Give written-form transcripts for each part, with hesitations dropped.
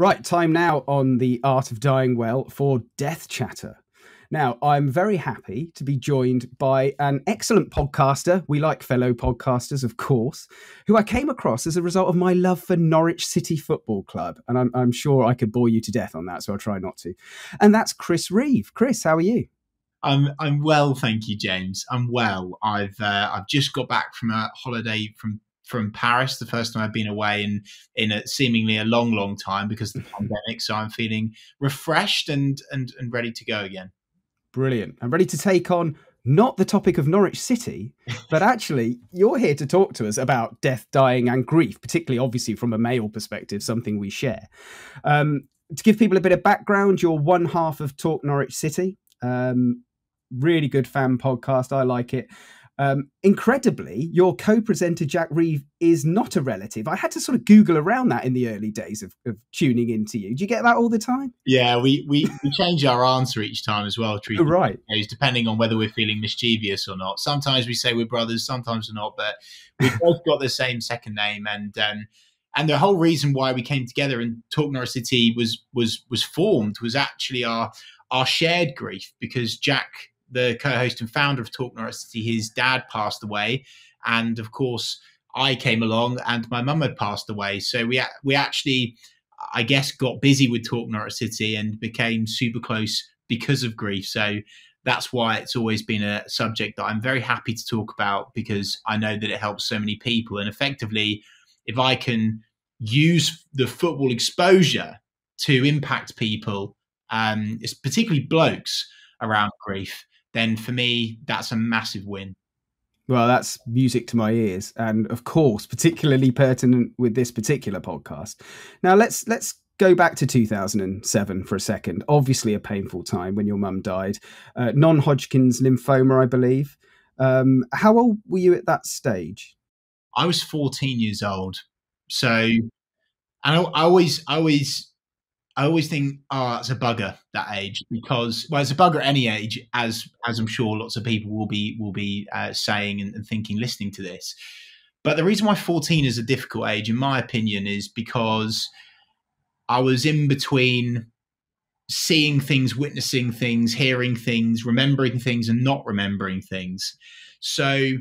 Right, time now on The Art of Dying Well for Death Chatter. Now, I'm very happy to be joined by an excellent podcaster. We like fellow podcasters, of course, who I came across as a result of my love for Norwich City Football Club. And I'm sure I could bore you to death on that, so I'll try not to. And that's Chris Reeve. Chris, how are you? I'm well, thank you, James. I'm well. I've just got back from a holiday from Paris, the first time I've been away in a seemingly a long time because of the pandemic. So I'm feeling refreshed and ready to go again. Brilliant. I'm ready to take on not the topic of Norwich City, but actually you're here to talk to us about death, dying and grief, particularly obviously from a male perspective, something we share. To give people a bit of background, you're one half of Talk Norwich City. Really good fan podcast. I like it. Incredibly, your co-presenter Jack Reeve is not a relative. I had to sort of Google around that in the early days of tuning into you. Do you get that all the time? Yeah, we change our answer each time as well, Oh, right. Depending on whether we're feeling mischievous or not. Sometimes we say we're brothers, sometimes we're not, but we've both got the same second name. And the whole reason why we came together and Talk Norwich City was formed was actually our shared grief, because Jack, the co-host and founder of Talk Norwich City, his dad passed away, and of course I came along and my mum had passed away. So we actually, I guess, got busy with Talk Norwich City and became super close because of grief. So that's why it's always been a subject that I'm very happy to talk about, because I know that it helps so many people. And effectively, if I can use the football exposure to impact people, it's particularly blokes, around grief, then for me, that's a massive win. Well, that's music to my ears, and of course, particularly pertinent with this particular podcast. Now, let's go back to 2007 for a second. Obviously, a painful time when your mum died, non-Hodgkin's lymphoma, I believe. How old were you at that stage? I was 14 years old, so and I always think, oh, it's a bugger, that age, because, well, it's a bugger at any age, as I'm sure lots of people will be saying and thinking, listening to this. But the reason why 14 is a difficult age, in my opinion, is because I was in between seeing things, witnessing things, hearing things, remembering things, and not remembering things. So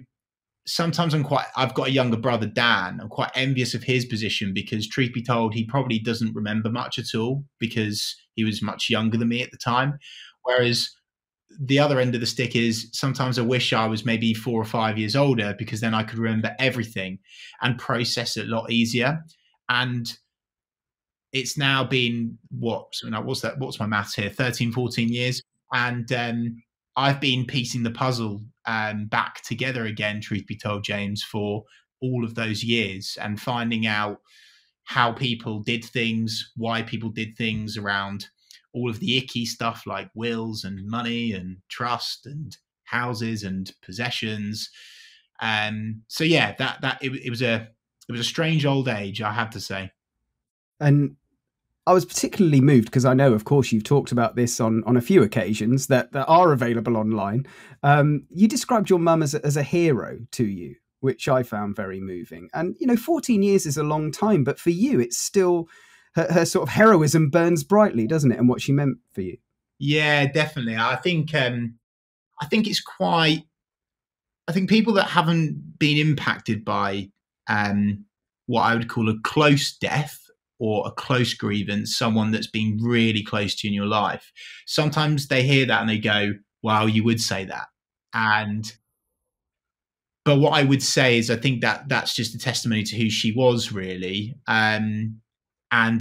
sometimes I've got a younger brother, Dan. I'm quite envious of his position, because truth be told, he probably doesn't remember much at all because he was much younger than me at the time. Whereas the other end of the stick is sometimes I wish I was maybe 4 or 5 years older, because then I could remember everything and process it a lot easier. And it's now been what's my maths here, 13, 14 years. And I've been piecing the puzzle back together again, truth be told, James, for all of those years, and finding out how people did things, why people did things, around all of the icky stuff like wills and money and trust and houses and possessions. So yeah, it was a strange old age, I have to say. And I was particularly moved because I know, of course, you've talked about this on a few occasions that are available online. You described your mum as a hero to you, which I found very moving. And, 14 years is a long time, but for you, it's still her sort of heroism burns brightly, doesn't it? And what she meant for you. Yeah, definitely. I think it's quite, I think people that haven't been impacted by what I would call a close death or a close grievance, someone that's been really close to you in your life, sometimes they hear that and they go, wow, you would say that. But what I would say is I think that's just a testimony to who she was, really. And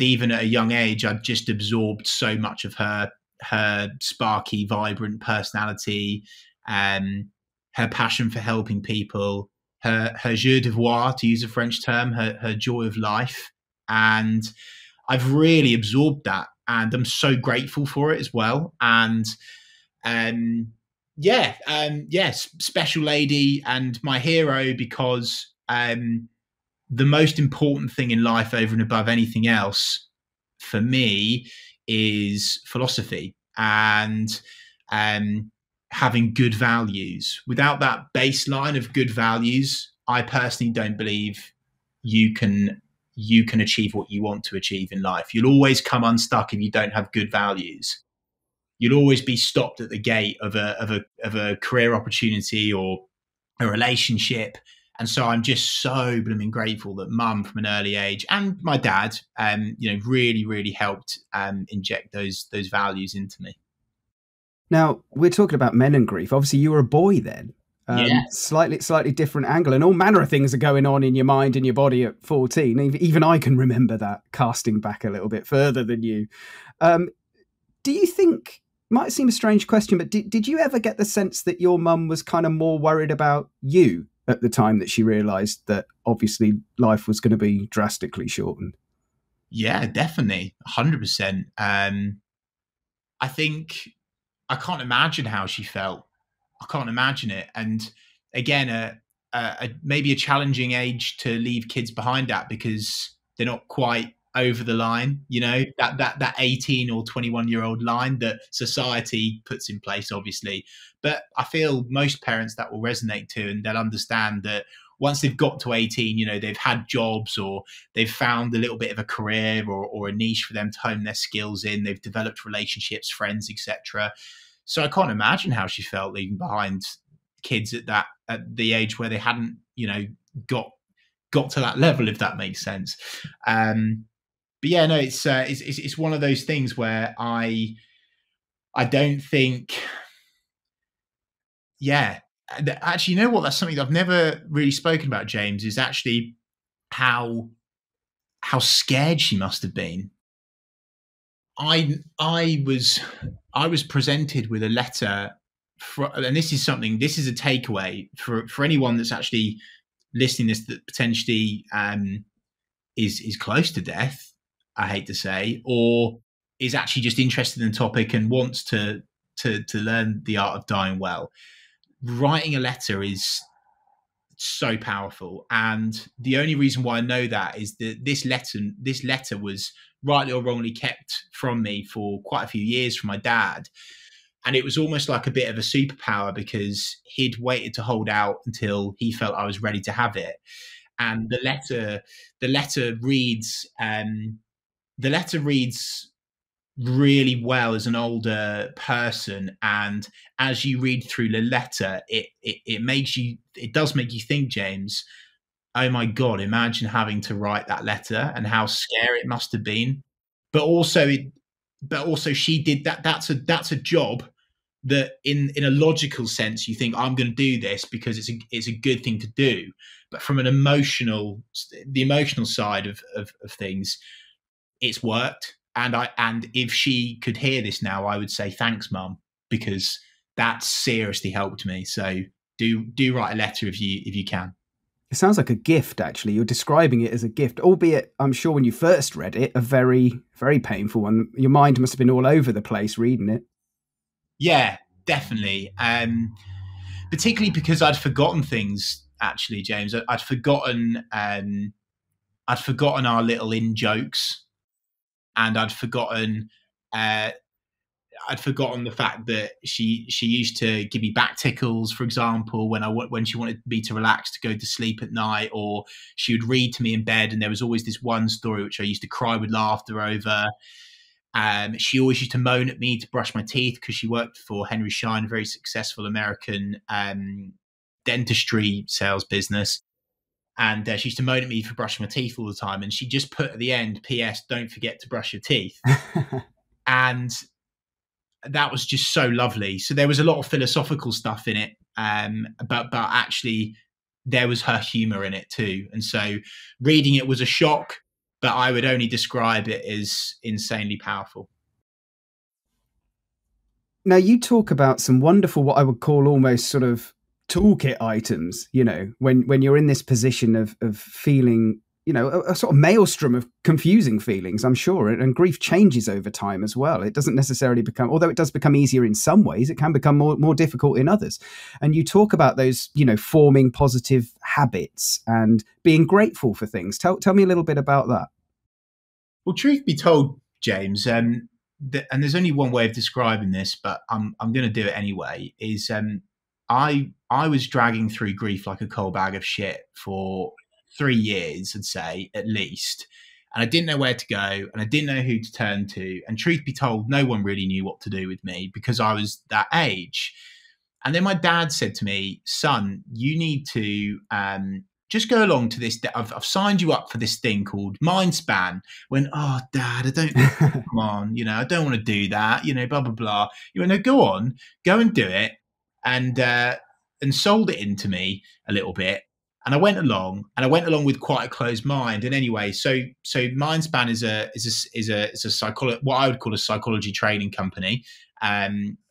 even at a young age, I'd just absorbed so much of her sparky, vibrant personality, her passion for helping people, her joie de vivre, to use a French term, her joy of life. And I've really absorbed that, and I'm so grateful for it as well. And special lady and my hero, because the most important thing in life, over and above anything else, for me, is philosophy and having good values. Without that baseline of good values, I personally don't believe you can you can achieve what you want to achieve in life. You'll always come unstuck if you don't have good values. You'll always be stopped at the gate of a career opportunity or a relationship. And so I'm just so blooming grateful that mum from an early age and my dad, really, really helped inject those values into me. Now, we're talking about men and grief. Obviously, you were a boy then. Yeah. Slightly different angle, and all manner of things are going on in your mind and your body at 14. Even I can remember that, casting back a little bit further than you. Do you think, might seem a strange question, but did you ever get the sense that your mum was kind of more worried about you at the time that she realised that obviously life was going to be drastically shortened? Yeah, definitely. 100%. I think I can't imagine how she felt. I can't imagine it. And again, maybe a challenging age to leave kids behind at, because they're not quite over the line, that 18 or 21-year-old line that society puts in place, obviously. But I feel most parents that will resonate to, and they'll understand that once they've got to 18, they've had jobs, or they've found a little bit of a career or a niche for them to hone their skills in. They've developed relationships, friends, etc. So I can't imagine how she felt leaving behind kids at the age where they hadn't, got to that level, if that makes sense. But yeah, no, it's one of those things where I don't think, yeah. Actually, you know what? That's something that I've never really spoken about, James, is actually how scared she must have been. I was presented with a letter, and this is a takeaway for anyone that's actually listening to this that potentially is close to death, I hate to say, or is actually just interested in the topic and wants to learn the art of dying well. Writing a letter is so powerful, and the only reason why I know that is that this letter was rightly or wrongly kept from me for quite a few years from my dad, and it was almost like a bit of a superpower because he'd waited to hold out until he felt I was ready to have it. And the letter reads really well as an older person, and as you read through the letter, it does make you think, James, oh my God, imagine having to write that letter and how scary it must have been. But also she did that. That's a job that in a logical sense, you think, I'm going to do this because it's a good thing to do. But from the emotional side of things, it's worked. And if she could hear this now, I would say thanks, Mum, because that seriously helped me. So do write a letter if you can. It sounds like a gift, actually. You're describing it as a gift, albeit I'm sure when you first read it, a very, very painful one. Your mind must have been all over the place reading it. Yeah, definitely. Particularly because I'd forgotten things, actually, James. I'd forgotten our little in-jokes, and I'd forgotten the fact that she used to give me back tickles, for example, when she wanted me to relax to go to sleep at night, or she would read to me in bed, and there was always this one story which I used to cry with laughter over. She always used to moan at me to brush my teeth because she worked for Henry Schein, a very successful American dentistry sales business. And she used to moan at me for brushing my teeth all the time. And she just put at the end, P.S., don't forget to brush your teeth. And that was just so lovely. So there was a lot of philosophical stuff in it, but actually there was her humor in it too. And so reading it was a shock, but I would only describe it as insanely powerful. Now, you talk about some wonderful, what I would call almost sort of toolkit items, when you're in this position of feeling, a sort of maelstrom of confusing feelings, I'm sure. And grief changes over time as well. It doesn't necessarily although it does become easier in some ways, it can become more difficult in others. And you talk about those, forming positive habits and being grateful for things. Tell me a little bit about that. Well, truth be told, James, and there's only one way of describing this, but I'm going to do it anyway, is I was dragging through grief like a cold bag of shit for 3 years, I'd say, at least. And I didn't know where to go, and I didn't know who to turn to. And truth be told, no one really knew what to do with me because I was that age. And then my dad said to me, son, you need to just go along to this. I've signed you up for this thing called Mindspan. When, oh, Dad, I don't, come on, I don't want to do that, blah, blah, blah. You went, no, go on, go and do it. And sold it into me a little bit. And I went along with quite a closed mind. And anyway, so Mindspan is a psychology, what I would call a psychology training company.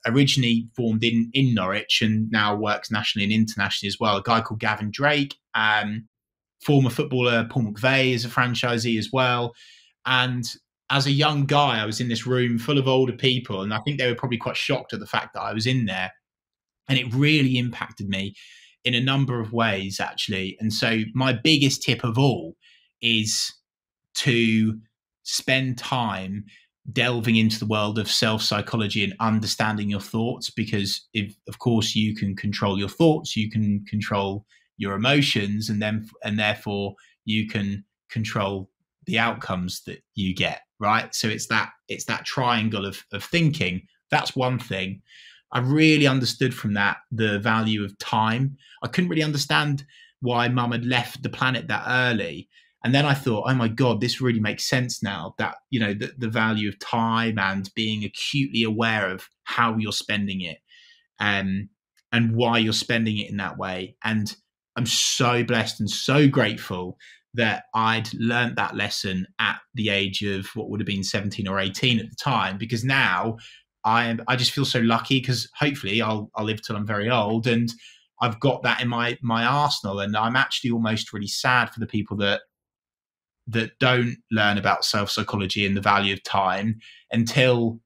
Originally formed in Norwich and now works nationally and internationally as well. A guy called Gavin Drake, former footballer Paul McVeigh is a franchisee as well. And as a young guy, I was in this room full of older people, and I think they were probably quite shocked at the fact that I was in there. And it really impacted me in a number of ways, actually. And so my biggest tip of all is to spend time delving into the world of self-psychology and understanding your thoughts, because of course you can control your thoughts, you can control your emotions, and therefore you can control the outcomes that you get, right? So it's that triangle of thinking. That's one thing. I really understood from that the value of time. I couldn't really understand why Mum had left the planet that early. And then I thought, oh my God, this really makes sense now, that, the value of time and being acutely aware of how you're spending it, and why you're spending it in that way. And I'm so blessed and so grateful that I'd learned that lesson at the age of what would have been 17 or 18 at the time, because now I just feel so lucky, because hopefully I'll live till I'm very old and I've got that in my arsenal. And I'm actually almost really sad for the people that don't learn about self-psychology and the value of time until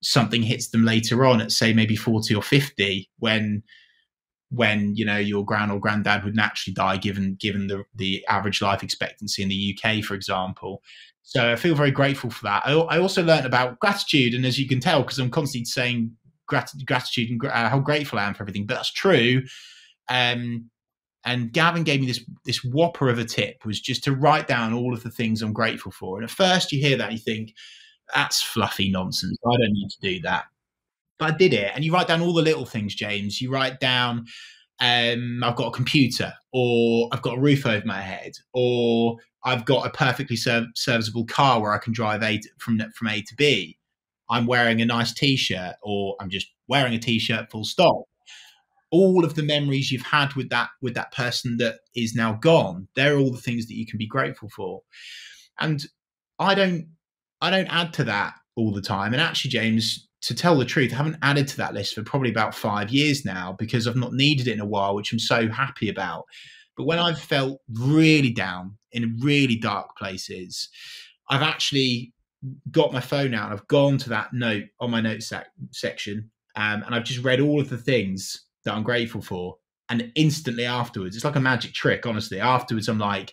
something hits them later on at, say, maybe 40 or 50, when your gran or granddad would naturally die, given the average life expectancy in the UK, for example. So I feel very grateful for that. I also learned about gratitude, and as you can tell, because I'm constantly saying gratitude and how grateful I am for everything, but that's true. And Gavin gave me this whopper of a tip, was just to write down all of the things I'm grateful for. And at first you hear that, you think, that's fluffy nonsense, I don't need to do that. But I did it. And you write down all the little things, James. You write down, I've got a computer, or I've got a roof over my head, or I've got a perfectly serviceable car where I can drive from A to B. I'm wearing a nice T-shirt, or I'm just wearing a T-shirt, full stop. All of the memories you've had with that person that is now gone, they're all the things that you can be grateful for. And I don't add to that all the time. And actually, James, to tell the truth, I haven't added to that list for probably about 5 years now, because I've not needed it in a while, which I'm so happy about. But when I've felt really down in really dark places, I've actually got my phone out and I've gone to that note on my notes section, and I've just read all of the things that I'm grateful for. And instantly afterwards, it's like a magic trick, honestly. Afterwards, I'm like,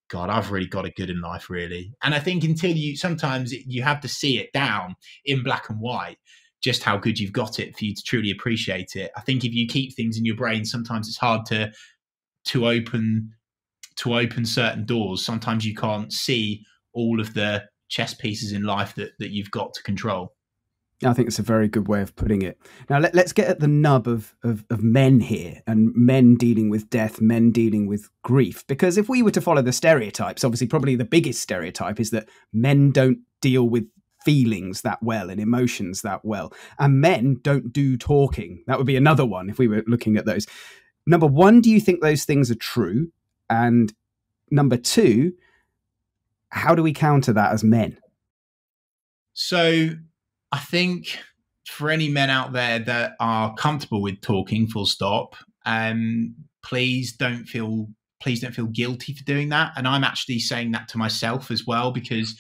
God, I've really got it good in life, really. And I think until sometimes you have to see it down in black and white, just how good you've got it for you to truly appreciate it. I think if you keep things in your brain, sometimes it's hard to open certain doors. Sometimes you can't see all of the chess pieces in life that you've got to control. I think it's a very good way of putting it. Now, let's get at the nub of men here, and men dealing with death, men dealing with grief. Because if we were to follow the stereotypes, obviously probably the biggest stereotype is that men don't deal with feelings that well and emotions that well. And men don't do talking. That would be another one if we were looking at those. Number one, do you think those things are true? And number two, how do we counter that as men? So I think for any men out there that are comfortable with talking, full stop, please don't feel guilty for doing that. And I'm actually saying that to myself as well, because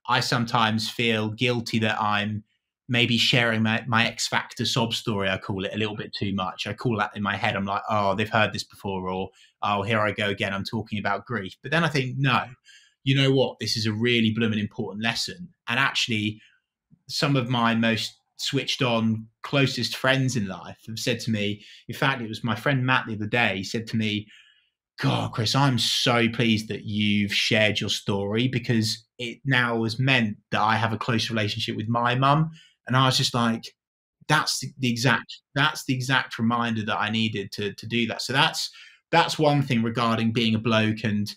I sometimes feel guilty that I'm maybe sharing my X Factor sob story, I call it, a little bit too much. I call that in my head. I'm like, oh, they've heard this before, or, oh, here I go again, I'm talking about grief. But then I think, no, you know what? This is a really blooming important lesson. And actually, some of my most switched on, closest friends in life have said to me, in fact, it was my friend Matt the other day, he said to me, God, Chris, I'm so pleased that you've shared your story, because it now has meant that I have a close relationship with my mum. And I was just like, that's the exact reminder that I needed to do that. So that's one thing regarding being a bloke, and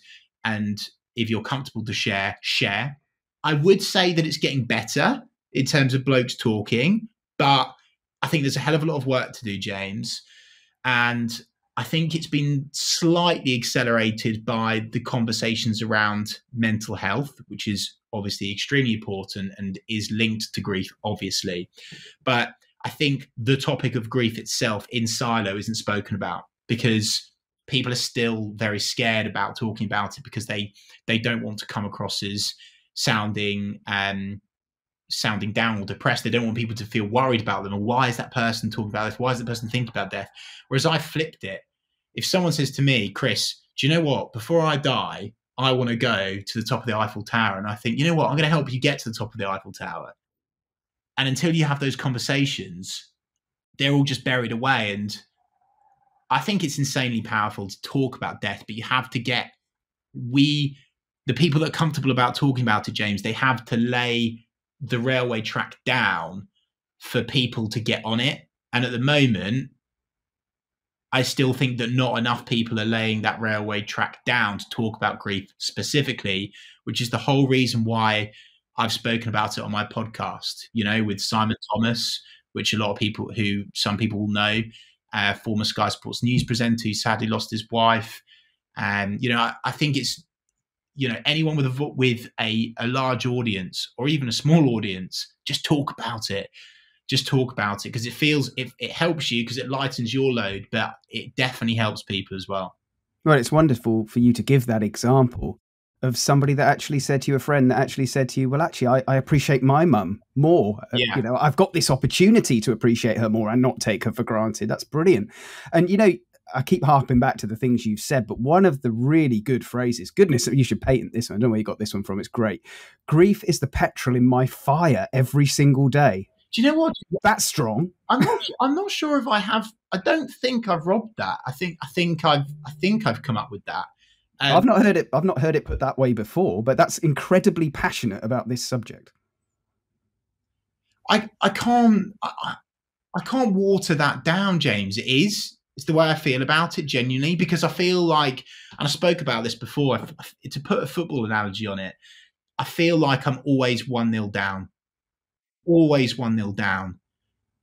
if you're comfortable to share. I would say that it's getting better in terms of blokes talking, but I think there's a hell of a lot of work to do, James. And I think it's been slightly accelerated by the conversations around mental health, which is obviously extremely important and is linked to grief, obviously. But I think the topic of grief itself in silo isn't spoken about, because people are still very scared about talking about it, because they don't want to come across as sounding down or depressed. They don't want people to feel worried about them. And why is that person talking about this? Why is that person thinking about death? Whereas I flipped it. If someone says to me, Chris, do you know what? Before I die, I want to go to the top of the Eiffel Tower. And I think, you know what? I'm going to help you get to the top of the Eiffel Tower. And until you have those conversations, they're all just buried away. And I think it's insanely powerful to talk about death, but you have to get, the people that are comfortable about talking about it, James, they have to lay the railway track down for people to get on it. And at the moment, I still think that not enough people are laying that railway track down to talk about grief specifically, which is the whole reason why I've spoken about it on my podcast, with Simon Thomas, which some people will know, former Sky Sports News presenter who sadly lost his wife. And, I think it's, anyone with a large audience or even a small audience, just talk about it. Just talk about it, because it helps you, because it lightens your load, but it definitely helps people as well. Well, it's wonderful for you to give that example of somebody that actually said to you, a friend that actually said to you, well, actually, I appreciate my mum more. Yeah. I've got this opportunity to appreciate her more and not take her for granted. That's brilliant. And, I keep harping back to the things you've said, but one of the really good phrases, goodness, you should patent this one. I don't know where you got this one from. It's great. Grief is the petrol in my fire every single day. Do you know what? That's strong. I'm not sure if I have. I don't think I've robbed that. I think I've come up with that. I've not heard it put that way before, but that's incredibly passionate about this subject. I can't water that down, James. It's the way I feel about it, genuinely, because I feel like, and I spoke about this before, to put a football analogy on it, I feel like I'm always 1-0 down. Always 1-0 down.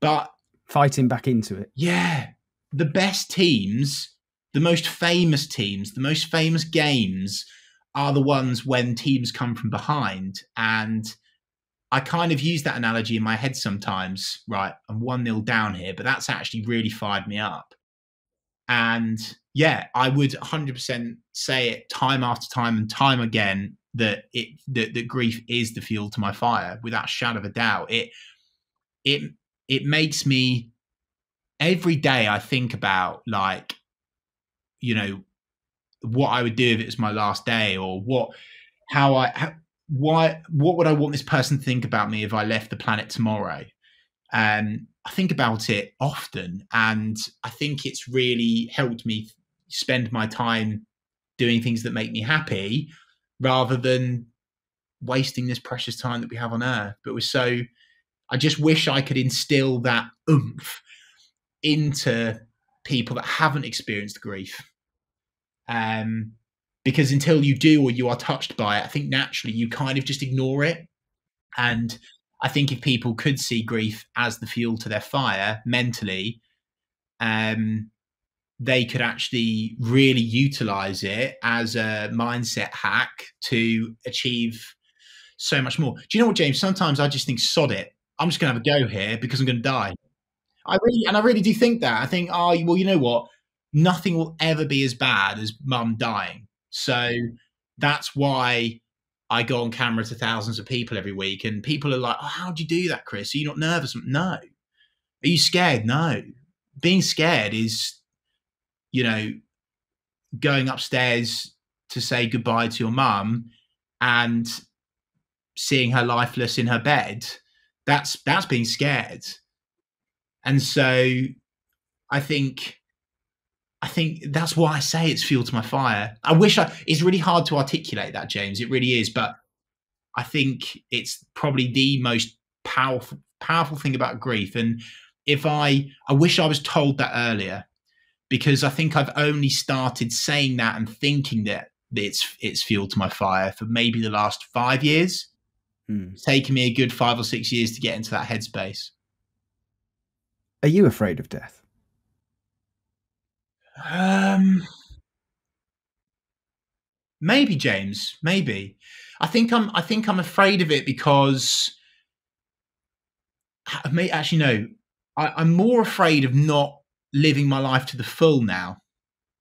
But fighting back into it. Yeah. The best teams, the most famous teams, the most famous games are the ones when teams come from behind. And I kind of use that analogy in my head sometimes. Right, I'm 1-0 down here, but that's actually really fired me up. And yeah, I would 100% say it time after time and time again, that grief is the fuel to my fire, without a shadow of a doubt. It makes me, every day I think about, like, what I would do if it was my last day, or what would I want this person to think about me if I left the planet tomorrow? I think about it often, and I think it's really helped me spend my time doing things that make me happy, rather than wasting this precious time that we have on Earth. But I just wish I could instill that oomph into people that haven't experienced grief. Because until you do, or you are touched by it, I think naturally you kind of just ignore it. And I think if people could see grief as the fuel to their fire mentally, they could actually really utilize it as a mindset hack to achieve so much more. Do you know what, James? Sometimes I just think, sod it. I'm just going to have a go here because I'm going to die. I really do think that. I think, well, you know what? Nothing will ever be as bad as mum dying. So that's why I go on camera to thousands of people every week, and people are like, oh, how'd you do that, Chris? Are you not nervous? No. Are you scared? No. Being scared is, going upstairs to say goodbye to your mum and seeing her lifeless in her bed. That's being scared. And so I think I think that's why I say it's fuel to my fire. It's really hard to articulate that, James. It really is. But I think it's probably the most powerful thing about grief. And I wish I was told that earlier, because I think I've only started saying that and thinking that it's fuel to my fire for maybe the last 5 years. It's taken me a good 5 or 6 years to get into that headspace. Are you afraid of death? Maybe, James. Maybe. I think I'm afraid of it because, actually, no. I'm more afraid of not living my life to the full now.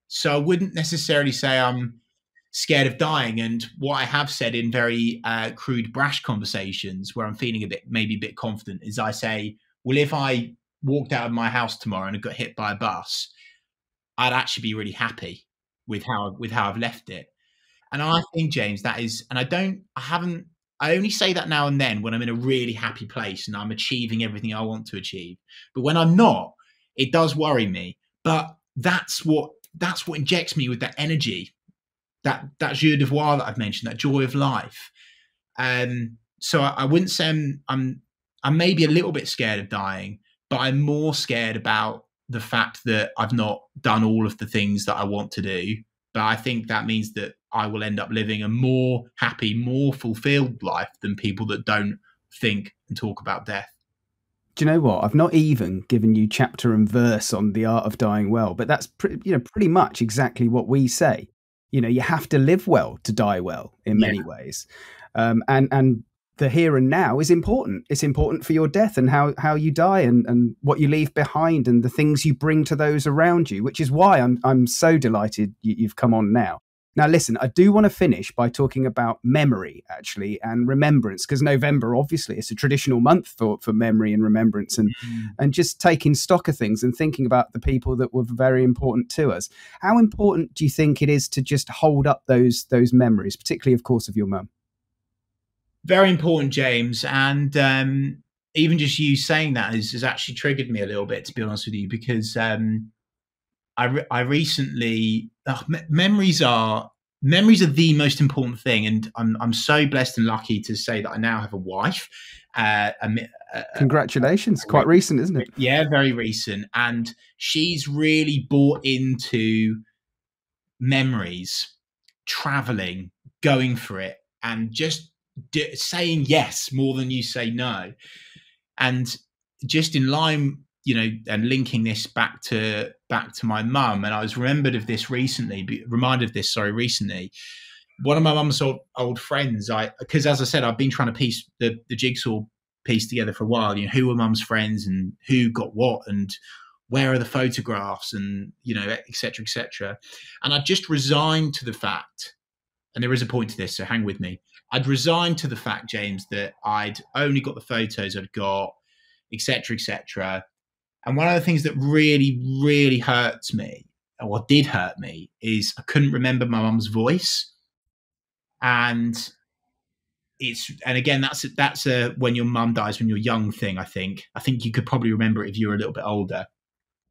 So I wouldn't necessarily say I'm scared of dying. And what I have said in very crude, brash conversations where I'm feeling maybe a bit confident, is I say, well, if I walked out of my house tomorrow and I got hit by a bus, I'd actually be really happy with how I've left it. And I think, James, that is, and I only say that now and then when I'm in a really happy place and I'm achieving everything I want to achieve. But when I'm not, it does worry me. But that's what injects me with that energy, that joie de vivre that I've mentioned, that joy of life. So I wouldn't say I'm maybe a little bit scared of dying, but I'm more scared about the fact that I've not done all of the things that I want to do. But I think that means that I will end up living a more happy, more fulfilled life than people that don't think and talk about death. Do you know what? I've not even given you chapter and verse on the art of dying well, but that's pretty much exactly what we say. You have to live well to die well in many ways. And the here and now is important. It's important for your death and how you die and what you leave behind and the things you bring to those around you, which is why I'm so delighted you've come on now. Now, listen, I do want to finish by talking about memory, actually, and remembrance, because November, obviously, is a traditional month for memory and remembrance and just taking stock of things and thinking about the people that were very important to us. How important do you think it is to just hold up those memories, particularly, of course, of your mum? Very important, James. And even just you saying that has actually triggered me a little bit, to be honest with you, because I recently memories are the most important thing, and I'm so blessed and lucky to say that I now have a wife. Congratulations! Quite recent, isn't it? Yeah, very recent, and she's really bought into memories, traveling, going for it, and just saying yes more than you say no, and just in line, and linking this back to my mum. And I was reminded of this recently. One of my mum's old friends, because as I said, I've been trying to piece the jigsaw piece together for a while. Who were mum's friends and who got what and where are the photographs and et cetera, et cetera. And I just resigned to the fact, and there is a point to this, so hang with me. I'd resigned to the fact, James, that I'd only got the photos I'd got, et cetera, et cetera. And one of the things that really, really hurts me, or did hurt me, is I couldn't remember my mum's voice. And again, that's a when your mum dies when you're young thing. I think you could probably remember it if you were a little bit older.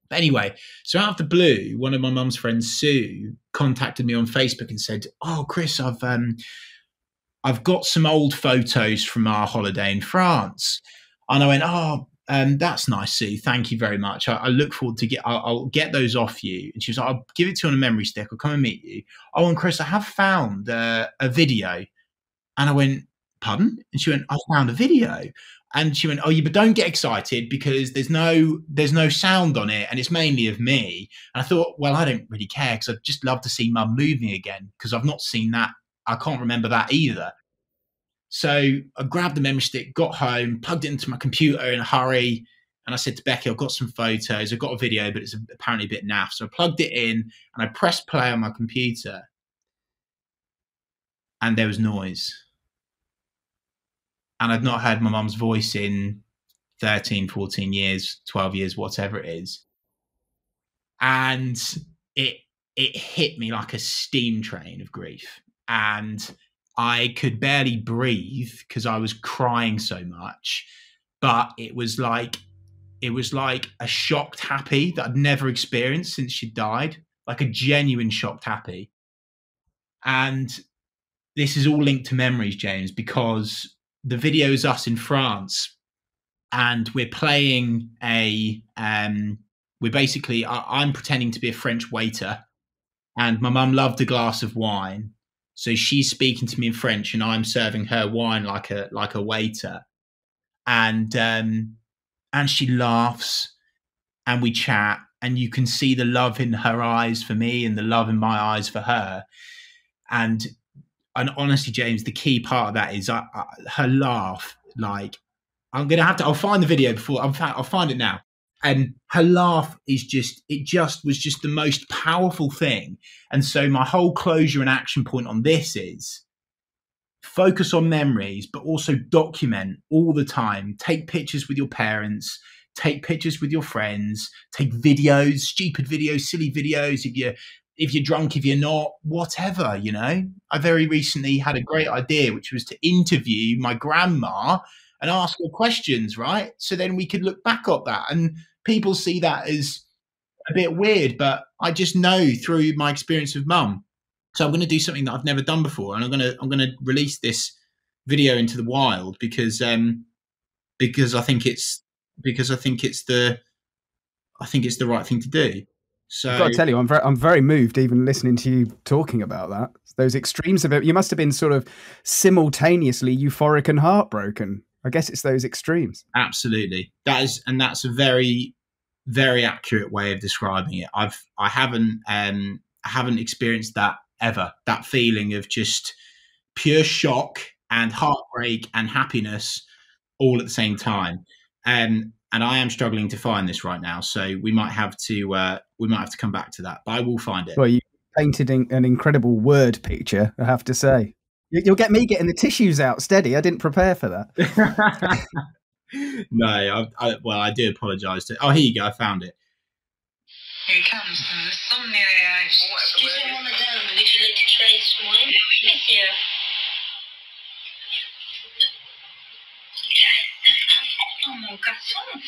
But anyway, so out of the blue, one of my mum's friends, Sue, contacted me on Facebook and said, "Oh, Chris, I've got some old photos from our holiday in France." And I went, "Oh, that's nice, Sue. Thank you very much. I look forward to I'll get those off you." And she was like, "I'll give it to you on a memory stick. I'll come and meet you." "Oh, and Chris, I have found a video." And I went, "Pardon?" And she went, "I found a video." And she went, "Oh, yeah, but don't get excited because there's no sound on it, and it's mainly of me." And I thought, well, I don't really care because I'd just love to see Mum moving again because I've not seen that. I can't remember that either. So I grabbed the memory stick, got home, plugged it into my computer in a hurry, and I said to Becky, "I've got some photos. I've got a video, but it's apparently a bit naff." So I plugged it in and I pressed play on my computer, and there was noise. And I'd not heard my mum's voice in 13, 14 years, 12 years, whatever it is. And it hit me like a steam train of grief. And I could barely breathe because I was crying so much. But it was like a shocked happy that I'd never experienced since she died. like a genuine shocked happy. And this is all linked to memories, James, because the video is us in France, and we're playing I'm pretending to be a French waiter, and my mum loved a glass of wine. So she's speaking to me in French and I'm serving her wine like a waiter. And she laughs and we chat, and you can see the love in her eyes for me and the love in my eyes for her. And honestly, James, the key part of that is her laugh. Like, I'll find the video I'll find it now. And her laugh was just the most powerful thing. And so my whole closure and action point on this is focus on memories, but also document all the time. Take pictures with your parents, take pictures with your friends, take videos, stupid videos, silly videos. If you're drunk, if you're not, whatever, you know. I very recently had a great idea, which was to interview my grandma and ask her questions, right? So then we could look back at that. And people see that as a bit weird, but I just know through my experience with mum. So I'm going to do something that I've never done before, and I'm going to release this video into the wild because I think it's the right thing to do. So I've got to tell you, I'm very moved even listening to you talking about that. Those extremes of it. You must have been sort of simultaneously euphoric and heartbroken. I guess it's those extremes. Absolutely. That's a very, very accurate way of describing it. I haven't experienced that ever. That feeling of just pure shock and heartbreak and happiness all at the same time. And I am struggling to find this right now, so we might have to come back to that. But I will find it. Well, you painted an incredible word picture, I have to say. You'll get me getting the tissues out steady. I didn't prepare for that. No, I do apologise. Oh, here you go. I found it. Here he comes. There's some near the house. Whatever. Excuse me, madame. Would you like to try some wine? Monsieur. Oh, mon garçon.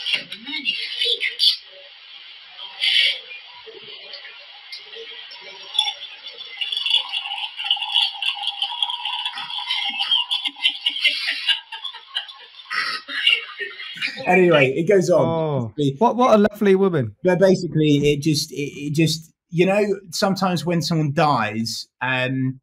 C'est magnifique. Anyway, it goes on. Oh, what a lovely woman. But basically, it just you know, sometimes when someone dies, and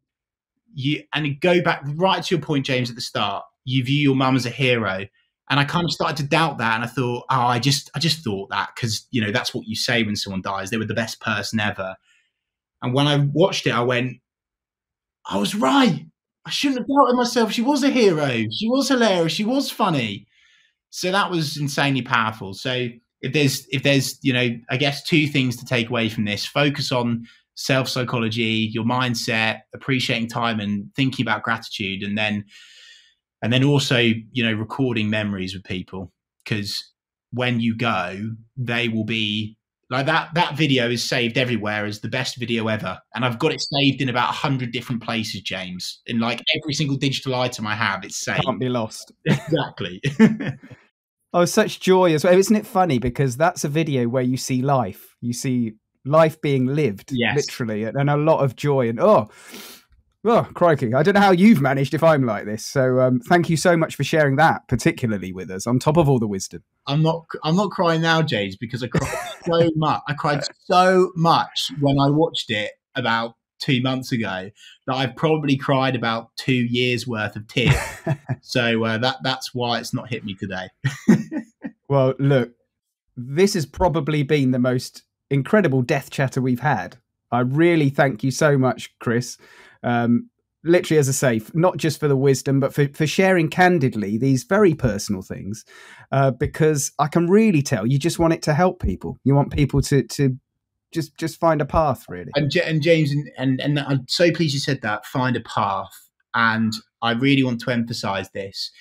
go back right to your point, James, at the start, you view your mum as a hero. And I kind of started to doubt that. And I thought, I just thought that because, you know, that's what you say when someone dies. They were the best person ever. And when I watched it, I went, I was right. I shouldn't have doubted myself. She was a hero. She was hilarious. She was funny. So that was insanely powerful. So if there's, you know, I guess two things to take away from this: focus on self-psychology, your mindset, appreciating time and thinking about gratitude. And then also, you know, recording memories with people, because when you go, they will be like that video is saved everywhere as the best video ever. And I've got it saved in about 100 different places, James. In like every single digital item I have, it's saved. Can't be lost. Exactly. Oh, such joy as well. Isn't it funny? Because that's a video where you see life. You see life being lived, yes, literally, and a lot of joy. And oh, crikey. I don't know how you've managed if I'm like this. So thank you so much for sharing that, particularly with us, on top of all the wisdom. I'm not crying now, James, because I cried so much. I cried so much when I watched it about 2 months ago that I've probably cried about 2 years worth of tears. So that's why it's not hit me today. Well, look, this has probably been the most incredible death chatter we've had. I really thank you so much, Chris. Literally, as I say, not just for the wisdom, but for sharing candidly these very personal things, because I can really tell you just want it to help people. You want people to just find a path, really. And James, and I'm so pleased you said that, find a path. And I really want to emphasize this.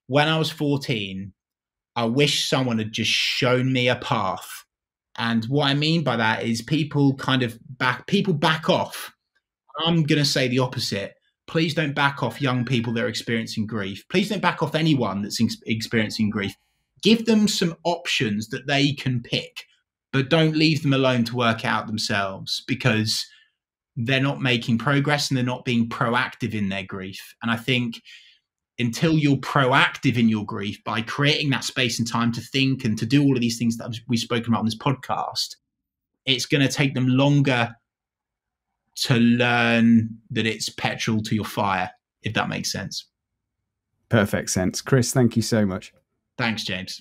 When I was 14, I wish someone had just shown me a path. And what I mean by that is people back off. I'm going to say the opposite. please don't back off young people that are experiencing grief. Please don't back off anyone that's experiencing grief. Give them some options that they can pick, but don't leave them alone to work out themselves, because they're not making progress and they're not being proactive in their grief. And I think until you're proactive in your grief by creating that space and time to think and to do all of these things that we've spoken about on this podcast, it's going to take them longer to learn that it's petrol to your fire, if that makes sense. Perfect sense. Chris, thank you so much. Thanks, James.